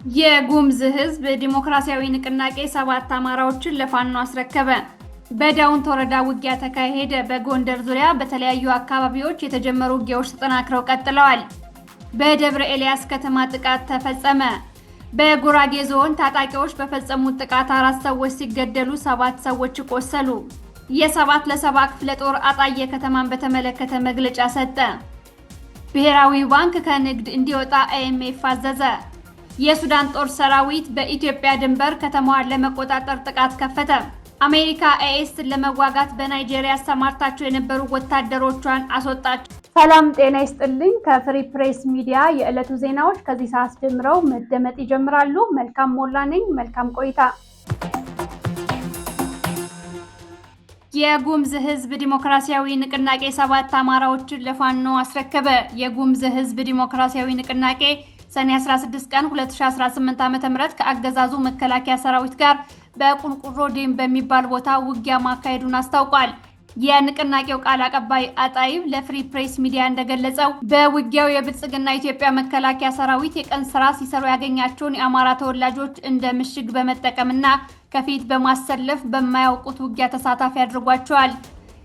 የጉምዝ ህዝብ ዲሞክራሲያዊ ንቅናቄ 7 አማራዎችን ለፋኖ አስረከበ። በዳውንት ወረዳ ውጊያ ተካሄደ። በጎንደር ዙሪያ በተለያዩ አካባቢዎች የተጀመሩ ውጊያዎች ተጠናክረው ቀጥለዋል። በደብረ ኤልያስ ከተማ ጥቃት ተፈጸመ። በጉራጌ ዞን ታጣቂዎች በፈጸሙት ጥቃት 4 ሰዎች ሲገደሉ 7 ሰዎች ቆሰሉ። የ7 ለ7 ክፍለ ጦር አጣዬ ከተማን በተመለከተ መግለጫ ሰጠ። ብሔራዊ ባንክ ከንግድ እንዲወጣ IMF አዘዘ። የሱዳን ጦር ሰራዊት በኢትዮጵያ ድንበር ከተማዋን ለመቆጣጠር ጥቃት ከፈተ። አሜሪካ ISን ለመዋጋት በናይጄሪያ አሰማርታቸው የነበሩ ወታደሮቿን አስወጣች። ሰላም ጤና ይስጥልኝ። ከፍሪ ፕሬስ ሚዲያ የዕለቱ ዜናዎች ከዚህ ሰዓት ጀምረው መደመጥ ይጀምራሉ። መልካም ሞላ ነኝ። መልካም ቆይታ። የጉምዝ ህዝብ ዲሞክራሲያዊ ንቅናቄ 7 አማራዎችን ለፋኖ አስረከበ። የጉምዝ ህዝብ ዲሞክራሲያዊ ንቅናቄ ሰኔ 16 ቀን 2018 ዓ.ም ከአገዛዙ መከላከያ ሰራዊት ጋር በቁንቁሮ ዴም በሚባል ቦታ ውጊያ ማካሄዱን አስታውቋል። የንቅናቄው ቃል አቀባይ አጣይብ ለፍሪ ፕሬስ ሚዲያ እንደገለጸው በውጊያው የብልጽግና ኢትዮጵያ መከላከያ ሰራዊት የቀን ስራ ሲሰሩ ያገኛቸውን የአማራ ተወላጆች እንደ ምሽግ በመጠቀምና ከፊት በማሰለፍ በማያውቁት ውጊያ ተሳታፊ አድርጓቸዋል።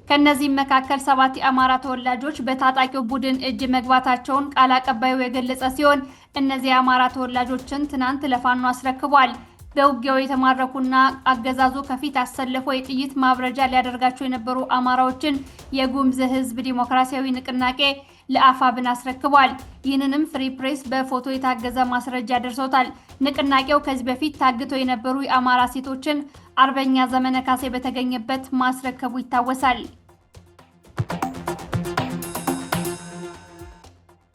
ከነዚህም መካከል 7 የአማራ ተወላጆች በታጣቂው ቡድን እጅ መግባታቸውን ቃል አቀባዩ የገለጸ ሲሆን እነዚህ የአማራ ተወላጆችን ትናንት ለፋኖ አስረክቧል። በውጊያው የተማረኩና አገዛዙ ከፊት አሰልፎ የጥይት ማብረጃ ሊያደርጋቸው የነበሩ አማራዎችን የጉምዝ ህዝብ ዲሞክራሲያዊ ንቅናቄ ለአፋብን አስረክቧል። ይህንንም ፍሪ ፕሬስ በፎቶ የታገዘ ማስረጃ ደርሶታል። ንቅናቄው ከዚህ በፊት ታግተው የነበሩ የአማራ ሴቶችን አርበኛ ዘመነ ካሴ በተገኘበት ማስረከቡ ይታወሳል።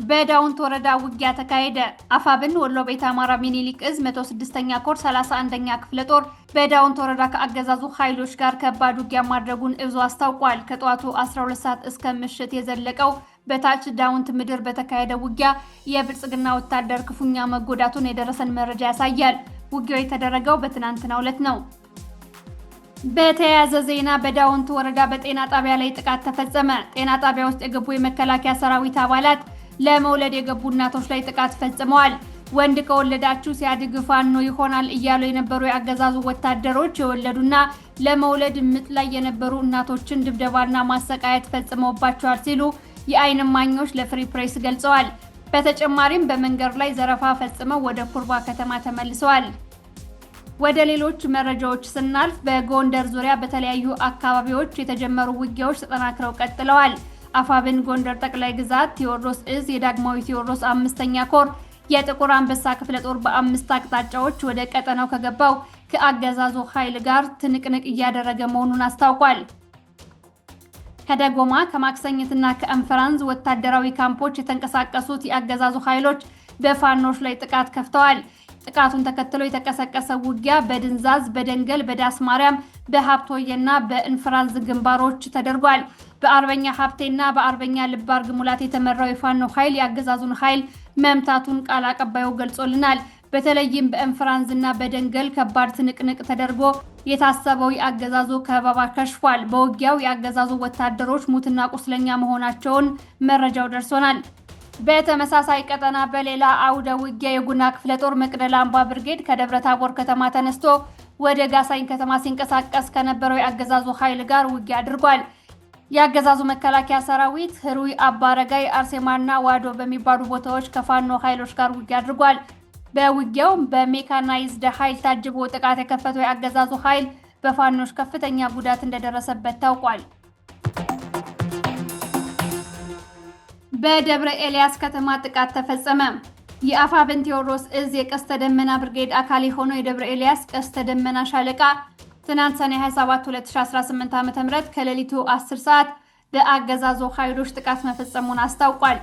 በዳውንት ወረዳ ውጊያ ተካሄደ። አፋብን ወሎ ቤት አማራ ሚኒሊክ እዝ 106ኛ ኮር 31ኛ ክፍለ ጦር በዳውንት ወረዳ ከአገዛዙ ኃይሎች ጋር ከባድ ውጊያ ማድረጉን እዙ አስታውቋል። ከጠዋቱ 12 ሰዓት እስከ ምሽት የዘለቀው በታች ዳውንት ምድር በተካሄደ ውጊያ የብልጽግና ወታደር ክፉኛ መጎዳቱን የደረሰን መረጃ ያሳያል። ውጊያው የተደረገው በትናንትናው ዕለት ነው። በተያያዘ ዜና በዳውንት ወረዳ በጤና ጣቢያ ላይ ጥቃት ተፈጸመ። ጤና ጣቢያ ውስጥ የገቡ የመከላከያ ሰራዊት አባላት ለመውለድ የገቡ እናቶች ላይ ጥቃት ፈጽመዋል። ወንድ ከወለዳችሁ ሲያድግ ፋኖ ይሆናል እያሉ የነበሩ የአገዛዙ ወታደሮች የወለዱና ለመውለድ ምጥ ላይ የነበሩ እናቶችን ድብደባና ማሰቃየት ፈጽመውባቸዋል ሲሉ የዓይን እማኞች ለፍሪ ፕሬስ ገልጸዋል። በተጨማሪም በመንገድ ላይ ዘረፋ ፈጽመው ወደ ኩርባ ከተማ ተመልሰዋል። ወደ ሌሎች መረጃዎች ስናልፍ በጎንደር ዙሪያ በተለያዩ አካባቢዎች የተጀመሩ ውጊያዎች ተጠናክረው ቀጥለዋል። አፋብን ጎንደር ጠቅላይ ግዛት ቴዎድሮስ እዝ የዳግማዊ ቴዎድሮስ 5ኛ ኮር የጥቁር አንበሳ ክፍለ ጦር በ5 አቅጣጫዎች ወደ ቀጠናው ከገባው ከአገዛዙ ኃይል ጋር ትንቅንቅ እያደረገ መሆኑን አስታውቋል። ከደጎማ ከማክሰኝትና ከእንፍራንዝ ወታደራዊ ካምፖች የተንቀሳቀሱት የአገዛዙ ኃይሎች በፋኖች ላይ ጥቃት ከፍተዋል። ጥቃቱን ተከትሎ የተቀሰቀሰው ውጊያ በድንዛዝ፣ በደንገል፣ በዳስ ማርያም፣ በሀብቶየና በእንፍራንዝ ግንባሮች ተደርጓል። በአርበኛ ሀብቴና በአርበኛ ልባርግ ሙላት የተመራው የፋኖ ኃይል የአገዛዙን ኃይል መምታቱን ቃል አቀባዩ ገልጾልናል። በተለይም በእንፍራንዝና በደንገል ከባድ ትንቅንቅ ተደርጎ የታሰበው የአገዛዙ ከበባ ከሽፏል። በውጊያው የአገዛዙ ወታደሮች ሙትና ቁስለኛ መሆናቸውን መረጃው ደርሶናል። በተመሳሳይ ቀጠና በሌላ አውደ ውጊያ የጉና ክፍለ ጦር መቅደላ አምባ ብርጌድ ከደብረ ታቦር ከተማ ተነስቶ ወደ ጋሳኝ ከተማ ሲንቀሳቀስ ከነበረው የአገዛዙ ኃይል ጋር ውጊያ አድርጓል። የአገዛዙ መከላከያ ሰራዊት ህሩይ አባረጋይ፣ አርሴማና ዋዶ በሚባሉ ቦታዎች ከፋኖ ኃይሎች ጋር ውጊያ አድርጓል። በውጊያው በሜካናይዝድ ኃይል ታጅቦ ጥቃት የከፈተው የአገዛዙ ኃይል በፋኖች ከፍተኛ ጉዳት እንደደረሰበት ታውቋል። በደብረ ኤልያስ ከተማ ጥቃት ተፈጸመ። የአፋብን ቴዎድሮስ እዝ የቀስተ ደመና ብርጌድ አካል የሆነው የደብረ ኤልያስ ቀስተ ደመና ሻለቃ ትናንት ሰኔ 27 2018 ዓ.ም ከሌሊቱ 10 ሰዓት በአገዛዙ ኃይሎች ጥቃት መፈጸሙን አስታውቋል።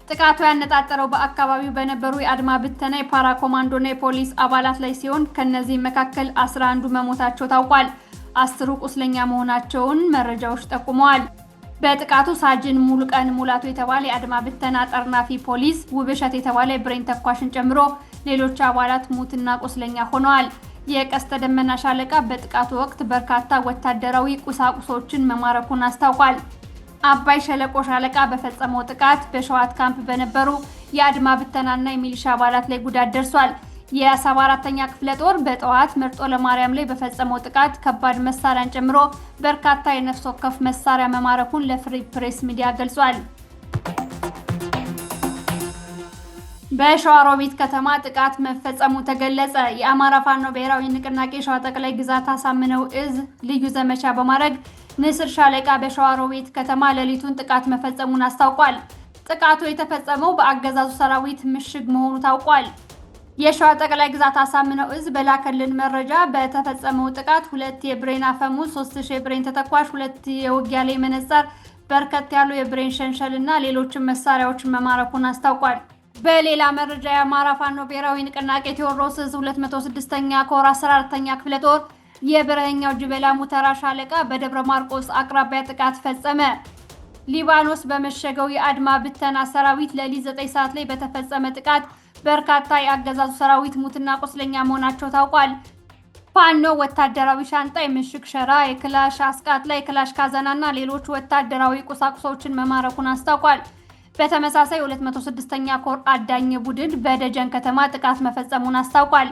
ጥቃቱ ያነጣጠረው በአካባቢው በነበሩ የአድማ ብተና የፓራ ኮማንዶና የፖሊስ አባላት ላይ ሲሆን ከነዚህ መካከል 11 መሞታቸው ታውቋል። 10 ቁስለኛ መሆናቸውን መረጃዎች ጠቁመዋል። በጥቃቱ ሳጅን ሙሉቀን ሙላቱ የተባለ የአድማ ብተና ጠርናፊ ፖሊስ፣ ውብሸት የተባለ የብሬን ተኳሽን ጨምሮ ሌሎች አባላት ሙትና ቁስለኛ ሆነዋል። የቀስተ ደመና ሻለቃ በጥቃቱ ወቅት በርካታ ወታደራዊ ቁሳቁሶችን መማረኩን አስታውቋል። አባይ ሸለቆ ሻለቃ በፈጸመው ጥቃት በሸዋት ካምፕ በነበሩ የአድማ ብተናና የሚሊሻ አባላት ላይ ጉዳት ደርሷል። የ74ኛ ክፍለ ጦር በጠዋት መርጦ ለማርያም ላይ በፈጸመው ጥቃት ከባድ መሳሪያን ጨምሮ በርካታ የነፍስ ወከፍ መሳሪያ መማረኩን ለፍሪ ፕሬስ ሚዲያ ገልጿል። በሸዋሮቢት ከተማ ጥቃት መፈጸሙ ተገለጸ። የአማራ ፋኖ ብሔራዊ ንቅናቄ ሸዋ ጠቅላይ ግዛት አሳምነው እዝ ልዩ ዘመቻ በማድረግ ንስር ሻለቃ በሸዋሮቢት ከተማ ሌሊቱን ጥቃት መፈጸሙን አስታውቋል። ጥቃቱ የተፈጸመው በአገዛዙ ሰራዊት ምሽግ መሆኑ ታውቋል። የሸዋ ጠቅላይ ግዛት አሳምነው እዝ በላከልን መረጃ በተፈጸመው ጥቃት 2 የብሬን አፈሙዝ፣ 3000 የብሬን ተተኳሽ፣ 2 የውጊያ ላይ መነጽር፣ በርከት ያሉ የብሬን ሸንሸል እና ሌሎችም መሳሪያዎችን መማረኩን አስታውቋል። በሌላ መረጃ የአማራ ፋኖ ብሔራዊ ንቅናቄ ቴዎድሮስ እዝ 206ኛ ኮር 14ኛ ክፍለ ጦር የበረኛው ጅበላ ሙተራ ሻለቃ በደብረ ማርቆስ አቅራቢያ ጥቃት ፈጸመ። ሊባኖስ በመሸገው የአድማ ብተና ሰራዊት ሌሊት 9 ሰዓት ላይ በተፈጸመ ጥቃት በርካታ የአገዛዙ ሰራዊት ሙትና ቁስለኛ መሆናቸው ታውቋል። ፋኖ ወታደራዊ ሻንጣ፣ የምሽግ ሸራ፣ የክላሽ አስቃጥላ፣ የክላሽ ካዘናና ሌሎች ወታደራዊ ቁሳቁሶችን መማረኩን አስታውቋል። በተመሳሳይ 206ኛ ኮር አዳኝ ቡድን በደጀን ከተማ ጥቃት መፈጸሙን አስታውቋል።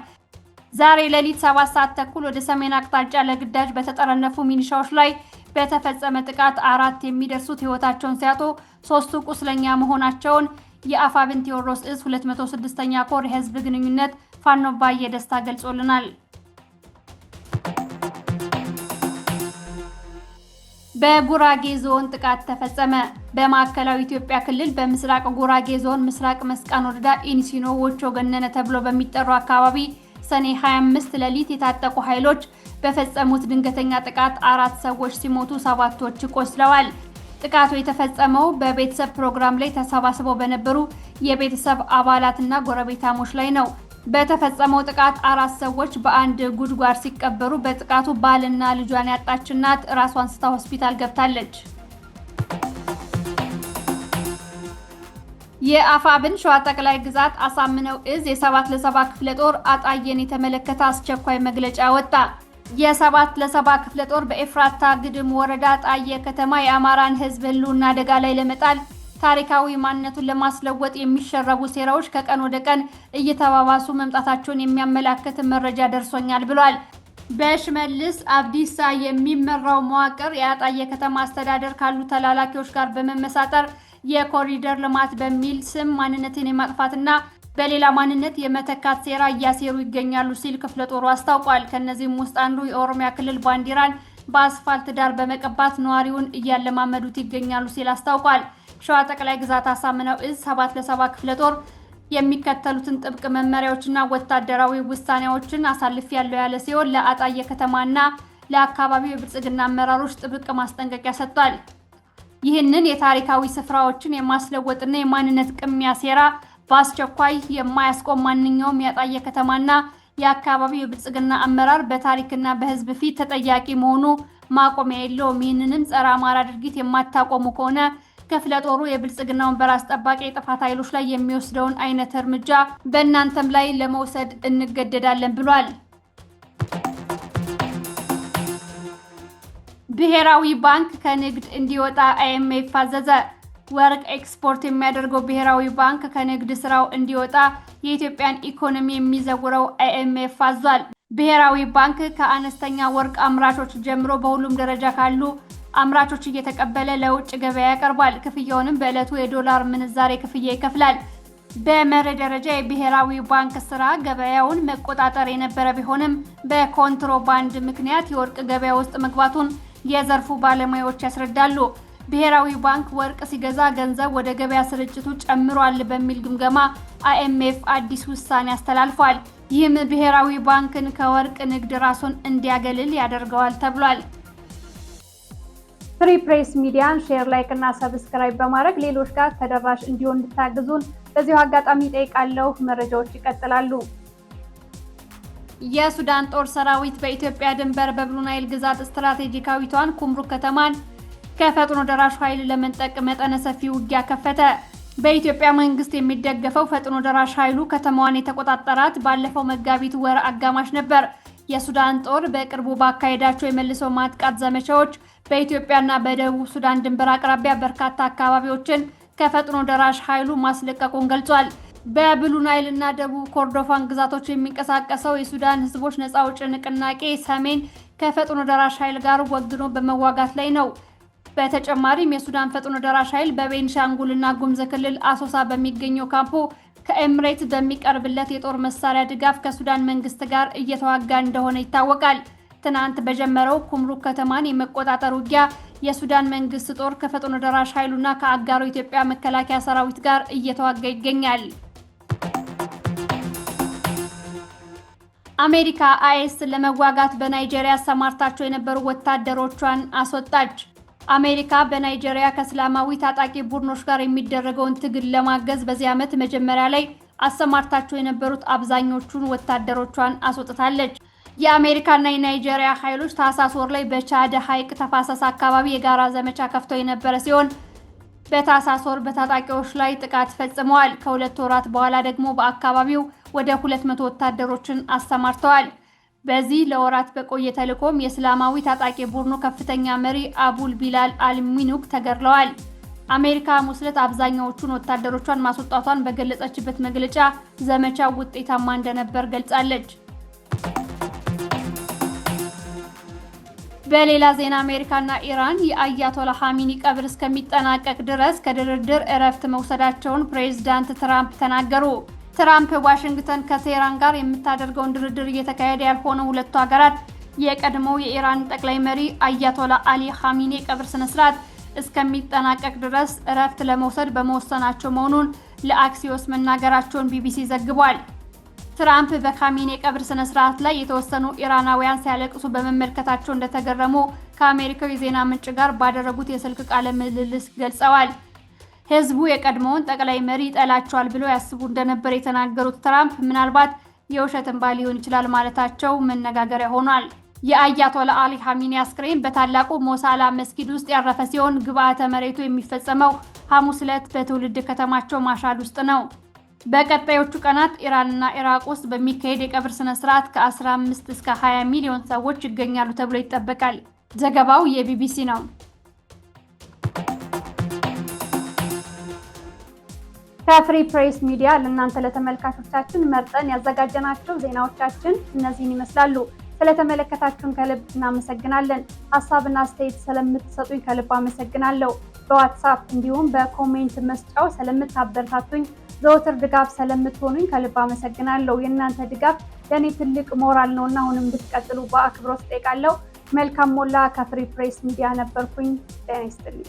ዛሬ ሌሊት 7 ሰዓት ተኩል ወደ ሰሜን አቅጣጫ ለግዳጅ በተጠረነፉ ሚኒሻዎች ላይ በተፈጸመ ጥቃት 4 የሚደርሱት ህይወታቸውን ሲያጡ 3ቱ ቁስለኛ መሆናቸውን የአፋብን ቴዎድሮስ እዝ 206ኛ ኮር የህዝብ ግንኙነት ፋኖ ባየ ደስታ ገልጾልናል። በጉራጌ ዞን ጥቃት ተፈጸመ። በማዕከላዊ ኢትዮጵያ ክልል በምስራቅ ጉራጌ ዞን ምስራቅ መስቃን ወረዳ ኢንሲኖ ወቾ ገነነ ተብሎ በሚጠራው አካባቢ ሰኔ 25 ሌሊት የታጠቁ ኃይሎች በፈጸሙት ድንገተኛ ጥቃት 4 ሰዎች ሲሞቱ 7ቶች ቆስለዋል። ጥቃቱ የተፈጸመው በቤተሰብ ፕሮግራም ላይ ተሰባስበው በነበሩ የቤተሰብ አባላትና ጎረቤታሞች ላይ ነው። በተፈጸመው ጥቃት 4 ሰዎች በአንድ ጉድጓድ ሲቀበሩ በጥቃቱ ባልና ልጇን ያጣች እናት ራሷን ስታ ሆስፒታል ገብታለች። የአፋብን ሸዋ ጠቅላይ ግዛት አሳምነው እዝ የ7 ለ7 ክፍለ ጦር አጣየን የተመለከተ አስቸኳይ መግለጫ ወጣ። የ7 ለ7 ክፍለ ጦር በኤፍራታ ግድም ወረዳ ጣየ ከተማ የአማራን ሕዝብ ህልውና አደጋ ላይ ለመጣል ታሪካዊ ማንነቱን ለማስለወጥ የሚሸረቡ ሴራዎች ከቀን ወደ ቀን እየተባባሱ መምጣታቸውን የሚያመላክት መረጃ ደርሶኛል ብሏል። በሽመልስ አብዲሳ የሚመራው መዋቅር የአጣየ ከተማ አስተዳደር ካሉ ተላላኪዎች ጋር በመመሳጠር የኮሪደር ልማት በሚል ስም ማንነትን የማጥፋትና በሌላ ማንነት የመተካት ሴራ እያሴሩ ይገኛሉ ሲል ክፍለ ጦሩ አስታውቋል። ከነዚህም ውስጥ አንዱ የኦሮሚያ ክልል ባንዲራን በአስፋልት ዳር በመቀባት ነዋሪውን እያለማመዱት ይገኛሉ ሲል አስታውቋል። ሸዋ ጠቅላይ ግዛት አሳምነው እዝ 7 ለ7 ክፍለ ጦር የሚከተሉትን ጥብቅ መመሪያዎችና ወታደራዊ ውሳኔዎችን አሳልፌያለሁ ያለ ሲሆን ለአጣየ ከተማና ለአካባቢው የብልጽግና አመራሮች ጥብቅ ማስጠንቀቂያ ሰጥቷል። ይህንን የታሪካዊ ስፍራዎችን የማስለወጥና የማንነት ቅሚያ ሴራ በአስቸኳይ የማያስቆም ማንኛውም የአጣየ ከተማና የአካባቢው የብልጽግና አመራር በታሪክና በሕዝብ ፊት ተጠያቂ መሆኑ ማቆሚያ የለውም። ይህንንም ጸረ አማራ ድርጊት የማታቆሙ ከሆነ ክፍለ ጦሩ የብልጽግናውን በራስ ጠባቂ የጥፋት ኃይሎች ላይ የሚወስደውን አይነት እርምጃ በእናንተም ላይ ለመውሰድ እንገደዳለን ብሏል። ብሔራዊ ባንክ ከንግድ እንዲወጣ አይኤምኤፍ አዘዘ። ወርቅ ኤክስፖርት የሚያደርገው ብሔራዊ ባንክ ከንግድ ስራው እንዲወጣ የኢትዮጵያን ኢኮኖሚ የሚዘውረው አይኤምኤፍ አዟል። ብሔራዊ ባንክ ከአነስተኛ ወርቅ አምራቾች ጀምሮ በሁሉም ደረጃ ካሉ አምራቾች እየተቀበለ ለውጭ ገበያ ያቀርባል። ክፍያውንም በዕለቱ የዶላር ምንዛሬ ክፍያ ይከፍላል። በመርህ ደረጃ የብሔራዊ ባንክ ስራ ገበያውን መቆጣጠር የነበረ ቢሆንም በኮንትሮባንድ ምክንያት የወርቅ ገበያ ውስጥ መግባቱን የዘርፉ ባለሙያዎች ያስረዳሉ። ብሔራዊ ባንክ ወርቅ ሲገዛ ገንዘብ ወደ ገበያ ስርጭቱ ጨምሯል በሚል ግምገማ አይኤምኤፍ አዲስ ውሳኔ አስተላልፏል። ይህም ብሔራዊ ባንክን ከወርቅ ንግድ ራሱን እንዲያገልል ያደርገዋል ተብሏል። ፍሪ ፕሬስ ሚዲያን ሼር፣ ላይክ እና ሰብስክራይብ በማድረግ ሌሎች ጋር ተደራሽ እንዲሆን እንድታግዙን በዚሁ አጋጣሚ ጠይቃለሁ። መረጃዎች ይቀጥላሉ። የሱዳን ጦር ሰራዊት በኢትዮጵያ ድንበር በብሉ ናይል ግዛት ስትራቴጂካዊቷን ኩምሩክ ከተማን ከፈጥኖ ደራሽ ኃይል ለመንጠቅ መጠነ ሰፊ ውጊያ ከፈተ። በኢትዮጵያ መንግስት የሚደገፈው ፈጥኖ ደራሽ ኃይሉ ከተማዋን የተቆጣጠራት ባለፈው መጋቢት ወር አጋማሽ ነበር። የሱዳን ጦር በቅርቡ ባካሄዳቸው የመልሶ ማጥቃት ዘመቻዎች በኢትዮጵያና በደቡብ ሱዳን ድንበር አቅራቢያ በርካታ አካባቢዎችን ከፈጥኖ ደራሽ ኃይሉ ማስለቀቁን ገልጿል። በብሉ ናይል እና ደቡብ ኮርዶፋን ግዛቶች የሚንቀሳቀሰው የሱዳን ህዝቦች ነፃ አውጪ ንቅናቄ ሰሜን ከፈጥኖ ደራሽ ኃይል ጋር ወግኖ በመዋጋት ላይ ነው። በተጨማሪም የሱዳን ፈጥኖ ደራሽ ኃይል በቤንሻንጉል እና ጉሙዝ ክልል አሶሳ በሚገኘው ካምፑ ከኤምሬት በሚቀርብለት የጦር መሳሪያ ድጋፍ ከሱዳን መንግስት ጋር እየተዋጋ እንደሆነ ይታወቃል። ትናንት በጀመረው ኩምሩክ ከተማን የመቆጣጠር ውጊያ የሱዳን መንግስት ጦር ከፈጥኖ ደራሽ ኃይሉና ከአጋሩ ኢትዮጵያ መከላከያ ሰራዊት ጋር እየተዋጋ ይገኛል። አሜሪካ አይኤስ ለመዋጋት በናይጄሪያ ሰማርታቸው የነበሩ ወታደሮቿን አስወጣች። አሜሪካ በናይጄሪያ ከእስላማዊ ታጣቂ ቡድኖች ጋር የሚደረገውን ትግል ለማገዝ በዚህ ዓመት መጀመሪያ ላይ አሰማርታቸው የነበሩት አብዛኞቹን ወታደሮቿን አስወጥታለች። የአሜሪካና የናይጄሪያ ኃይሎች ታህሳስ ወር ላይ በቻድ ሐይቅ ተፋሰስ አካባቢ የጋራ ዘመቻ ከፍተው የነበረ ሲሆን በታህሳስ ወር በታጣቂዎች ላይ ጥቃት ፈጽመዋል። ከሁለት ወራት በኋላ ደግሞ በአካባቢው ወደ 200 ወታደሮችን አሰማርተዋል። በዚህ ለወራት በቆየ ተልዕኮም የእስላማዊ ታጣቂ ቡድኑ ከፍተኛ መሪ አቡል ቢላል አልሚኑክ ተገድለዋል። አሜሪካ ሐሙስ ዕለት አብዛኛዎቹን ወታደሮቿን ማስወጣቷን በገለጸችበት መግለጫ ዘመቻው ውጤታማ እንደነበር ገልጻለች። በሌላ ዜና አሜሪካና ኢራን የአያቶላ ኻሜኒ ቀብር እስከሚጠናቀቅ ድረስ ከድርድር እረፍት መውሰዳቸውን ፕሬዝዳንት ትራምፕ ተናገሩ። ትራምፕ ዋሽንግተን ከቴህራን ጋር የምታደርገውን ድርድር እየተካሄደ ያልሆነው ሁለቱ ሀገራት የቀድሞው የኢራን ጠቅላይ መሪ አያቶላ አሊ ኻሜኒ ቀብር ስነስርዓት እስከሚጠናቀቅ ድረስ እረፍት ለመውሰድ በመወሰናቸው መሆኑን ለአክሲዮስ መናገራቸውን ቢቢሲ ዘግቧል። ትራምፕ በኻሜኒ ቀብር ስነስርዓት ላይ የተወሰኑ ኢራናውያን ሲያለቅሱ በመመልከታቸው እንደተገረሙ ከአሜሪካው የዜና ምንጭ ጋር ባደረጉት የስልክ ቃለ ምልልስ ገልጸዋል። ህዝቡ የቀድሞውን ጠቅላይ መሪ ይጠላቸዋል ብለው ያስቡ እንደነበር የተናገሩት ትራምፕ ምናልባት የውሸት እንባ ሊሆን ይችላል ማለታቸው መነጋገሪያ ሆኗል። የአያቶላ አሊ ኻሜኒ አስክሬን በታላቁ ሞሳላ መስጊድ ውስጥ ያረፈ ሲሆን ግብአተ መሬቱ የሚፈጸመው ሐሙስ ዕለት በትውልድ ከተማቸው ማሻድ ውስጥ ነው። በቀጣዮቹ ቀናት ኢራንና ኢራቅ ውስጥ በሚካሄድ የቀብር ስነ ስርዓት ከ15 እስከ 20 ሚሊዮን ሰዎች ይገኛሉ ተብሎ ይጠበቃል። ዘገባው የቢቢሲ ነው። ከፍሪ ፕሬስ ሚዲያ ለእናንተ ለተመልካቾቻችን መርጠን ያዘጋጀናቸው ዜናዎቻችን እነዚህን ይመስላሉ። ስለተመለከታችሁን ከልብ እናመሰግናለን። ሐሳብና አስተያየት ስለምትሰጡኝ ከልብ አመሰግናለሁ። በዋትስአፕ እንዲሁም በኮሜንት መስጫው ስለምታበረታቱኝ ዘወትር ድጋፍ ስለምትሆኑኝ ከልብ አመሰግናለሁ። የእናንተ ድጋፍ ለኔ ትልቅ ሞራል ነውና አሁንም እንድትቀጥሉ በአክብሮት ጠይቃለሁ። መልካም ሞላ ከፍሪ ፕሬስ ሚዲያ ነበርኩኝ። ጤና ይስጥልኝ።